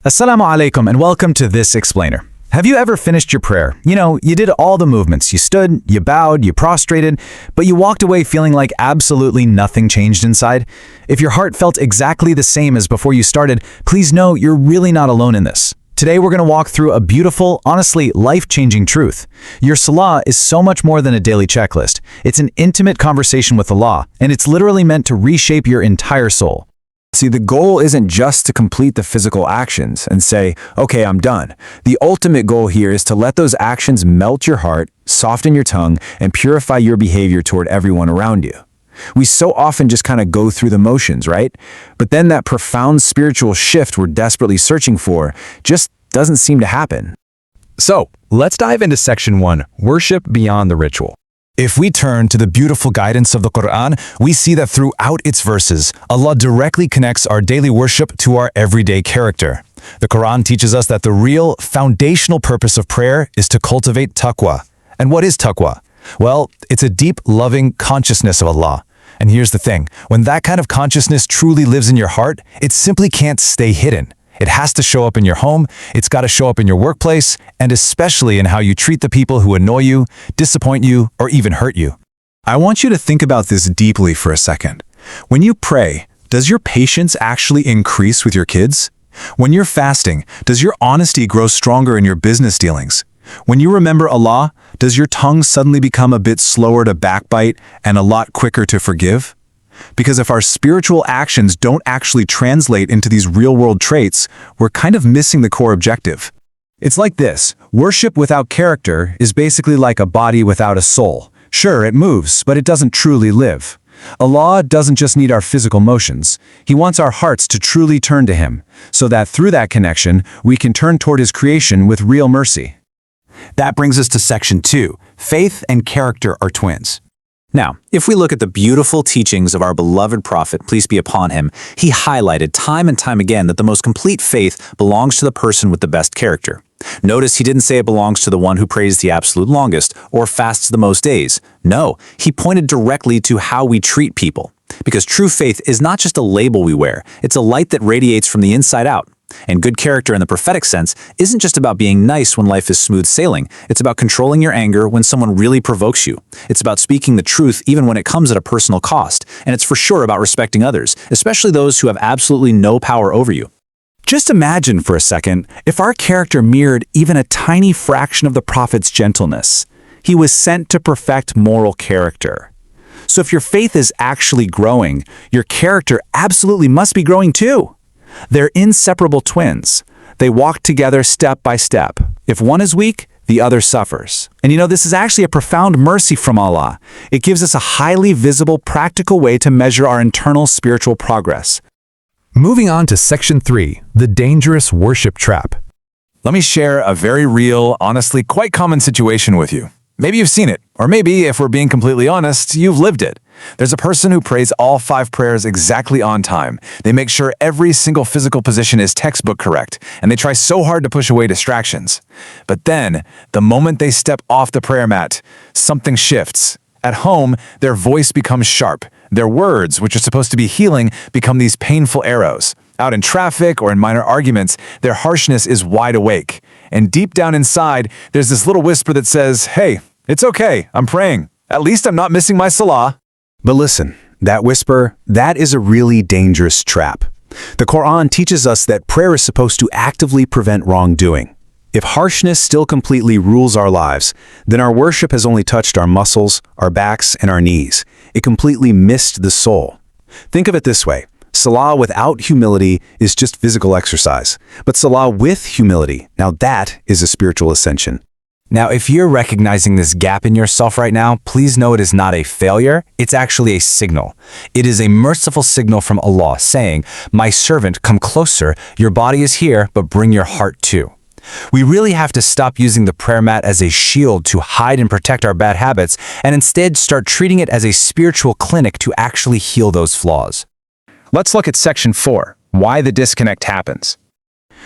Assalamu alaikum and welcome to This Explainer. Have you ever finished your prayer? You did all the movements. You stood, you bowed, you prostrated, but you walked away feeling like absolutely nothing changed inside? If your heart felt exactly the same as before you started, please know you're really not alone in this. Today we're going to walk through a beautiful, honestly life-changing truth. Your Salah is so much more than a daily checklist. It's an intimate conversation with Allah, and it's literally meant to reshape your entire soul. See, the goal isn't just to complete the physical actions and say, okay, I'm done. The ultimate goal here is to let those actions melt your heart, soften your tongue, and purify your behavior toward everyone around you. We so often just kind of go through the motions, right? But then that profound spiritual shift we're desperately searching for just doesn't seem to happen. So, let's dive into Section 1, Worship Beyond the Ritual. If we turn to the beautiful guidance of the Quran, we see that throughout its verses, Allah directly connects our daily worship to our everyday character. The Quran teaches us that the real, foundational purpose of prayer is to cultivate taqwa. And what is taqwa? Well, it's a deep, loving consciousness of Allah. And here's the thing, when that kind of consciousness truly lives in your heart, it simply can't stay hidden. It has to show up in your home, it's got to show up in your workplace, and especially in how you treat the people who annoy you, disappoint you, or even hurt you. I want you to think about this deeply for a second. When you pray, does your patience actually increase with your kids? When you're fasting, does your honesty grow stronger in your business dealings? When you remember Allah, does your tongue suddenly become a bit slower to backbite and a lot quicker to forgive? Because if our spiritual actions don't actually translate into these real-world traits, we're kind of missing the core objective. It's like this. Worship without character is basically like a body without a soul. Sure, it moves, but it doesn't truly live. Allah doesn't just need our physical motions. He wants our hearts to truly turn to Him, so that through that connection, we can turn toward His creation with real mercy. That brings us to Section 2. Faith and character are twins. Now, if we look at the beautiful teachings of our beloved Prophet, peace be upon him, he highlighted time and time again that the most complete faith belongs to the person with the best character. Notice he didn't say it belongs to the one who prays the absolute longest or fasts the most days. No, he pointed directly to how we treat people. Because true faith is not just a label we wear, it's a light that radiates from the inside out. And good character in the prophetic sense isn't just about being nice when life is smooth sailing. It's about controlling your anger when someone really provokes you. It's about speaking the truth even when it comes at a personal cost. And it's for sure about respecting others, especially those who have absolutely no power over you. Just imagine for a second if our character mirrored even a tiny fraction of the Prophet's gentleness. He was sent to perfect moral character. So if your faith is actually growing, your character absolutely must be growing too. They're inseparable twins. They walk together step by step. If one is weak, the other suffers. And this is actually a profound mercy from Allah. It gives us a highly visible, practical way to measure our internal spiritual progress. Moving on to Section 3, the dangerous worship trap. Let me share a very real, honestly quite common situation with you. Maybe you've seen it, or maybe, if we're being completely honest, you've lived it. There's a person who prays all 5 prayers exactly on time. They make sure every single physical position is textbook correct, and they try so hard to push away distractions. But then, the moment they step off the prayer mat, something shifts. At home, their voice becomes sharp. Their words, which are supposed to be healing, become these painful arrows. Out in traffic or in minor arguments, their harshness is wide awake. And deep down inside, there's this little whisper that says, hey, it's okay, I'm praying. At least I'm not missing my Salah. But listen, that whisper, that is a really dangerous trap. The Quran teaches us that prayer is supposed to actively prevent wrongdoing. If harshness still completely rules our lives, then our worship has only touched our muscles, our backs, and our knees. It completely missed the soul. Think of it this way. Salah without humility is just physical exercise. But Salah with humility, now that is a spiritual ascension. Now, if you're recognizing this gap in yourself right now, please know it is not a failure, it's actually a signal. It is a merciful signal from Allah saying, my servant, come closer, your body is here, but bring your heart too. We really have to stop using the prayer mat as a shield to hide and protect our bad habits, and instead start treating it as a spiritual clinic to actually heal those flaws. Let's look at Section 4, why the disconnect happens.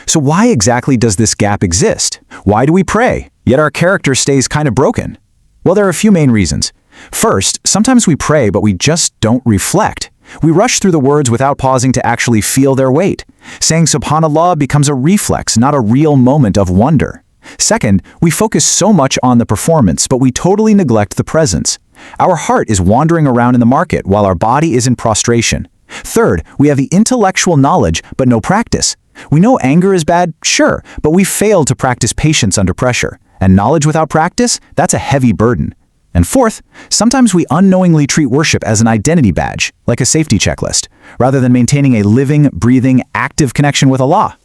So why exactly does this gap exist? Why do we pray, yet our character stays kind of broken? Well, there are a few main reasons. First, sometimes we pray, but we just don't reflect. We rush through the words without pausing to actually feel their weight. Saying subhanallah becomes a reflex, not a real moment of wonder. Second, we focus so much on the performance, but we totally neglect the presence. Our heart is wandering around in the market while our body is in prostration. Third, we have the intellectual knowledge, but no practice. We know anger is bad, sure, but we fail to practice patience under pressure. And knowledge without practice, that's a heavy burden. And fourth, sometimes we unknowingly treat worship as an identity badge, like a safety checklist, rather than maintaining a living, breathing, active connection with Allah.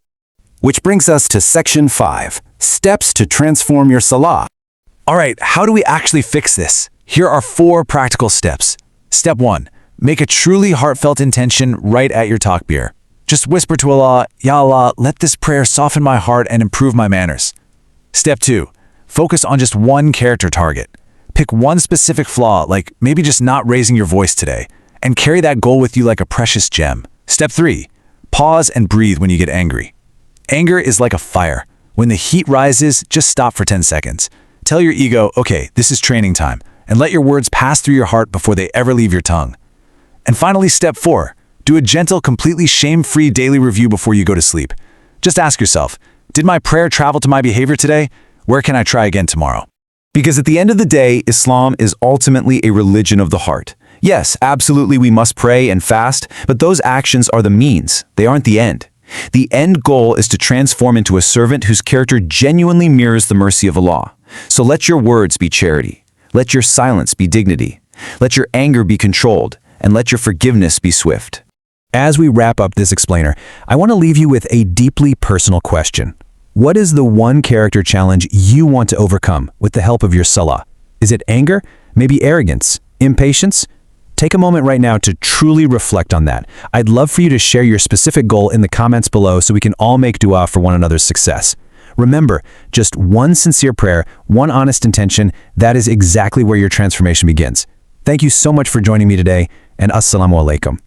Which brings us to Section 5, Steps to Transform Your Salah. All right, how do we actually fix this? Here are 4 practical steps. Step 1, make a truly heartfelt intention right at your takbir. Just whisper to Allah, Ya Allah, let this prayer soften my heart and improve my manners. Step 2, focus on just one character target. Pick one specific flaw, like maybe just not raising your voice today, and carry that goal with you like a precious gem. Step 3, pause and breathe when you get angry. Anger is like a fire. When the heat rises, just stop for 10 seconds. Tell your ego, okay, this is training time, and let your words pass through your heart before they ever leave your tongue. And finally, step 4, do a gentle, completely shame-free daily review before you go to sleep. Just ask yourself, did my prayer travel to my behavior today? Where can I try again tomorrow? Because at the end of the day, Islam is ultimately a religion of the heart. Yes, absolutely we must pray and fast, but those actions are the means. They aren't the end. The end goal is to transform into a servant whose character genuinely mirrors the mercy of Allah. So let your words be charity. Let your silence be dignity. Let your anger be controlled, and let your forgiveness be swift. As we wrap up this explainer, I want to leave you with a deeply personal question. What is the one character challenge you want to overcome with the help of your salah? Is it anger? Maybe arrogance? Impatience? Take a moment right now to truly reflect on that. I'd love for you to share your specific goal in the comments below so we can all make dua for one another's success. Remember, just one sincere prayer, one honest intention, that is exactly where your transformation begins. Thank you so much for joining me today, and assalamu alaikum.